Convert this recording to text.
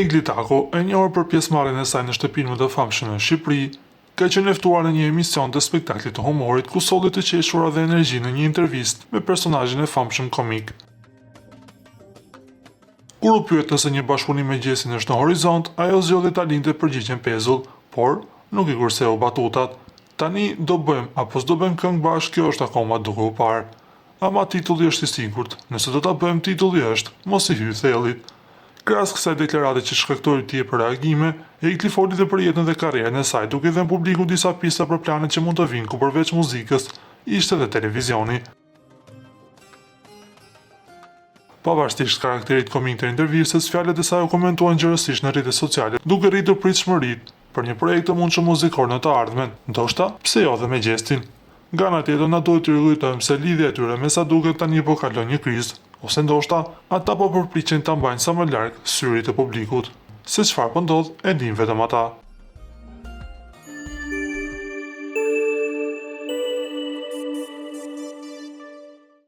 Egli Tako, e njohur për pjesëmarrjen e saj në shtëpinë më të famshme në Shqipëri, ka qenë ftuar në një emision të spektaklit të humorit ku solli të qeshura dhe energji në një intervistë me personazhin e famshëm komik. Kur u pyet nëse një bashkëpunim me Gjesin është në horizont, ajo zgjodhi ta linte përgjigjen pezull, por nuk i kurseu batutat. Tani do bëjmë apo s'do bëjmë këngë bashkë, kjo është akoma duke u parë. Ama titulli është i sigurt, nëse do ta bëjmë titulli është, mos i hyj thellit. Krahas kësaj deklarate që shkaktoi tje për reagime, Egli foli dhe për jetën dhe karrierën e saj, duke dhënë publikut disa pista për planet që mund të vinë ku përveç muzikës, ishte dhe televizioni. Pavarësisht karakterit komik të intervistës, fjalët e saj u komentuan ngjyrosisht në rrjetet sociale, duke rritur pritshmëritë për një projekt të mundshëm muzikor në të ardhmen, ndoshta pse jo dhe me Gjestin. Nga ana tjetër na duhet të rrugëtojmë se lidhja e tyre me sa duket tani po kalon një krizë, ose ndoshta ata po përpiqen ta mbajnë sa më larg syrit të publikut. Se çfarë po ndodh, e din vetëm ata.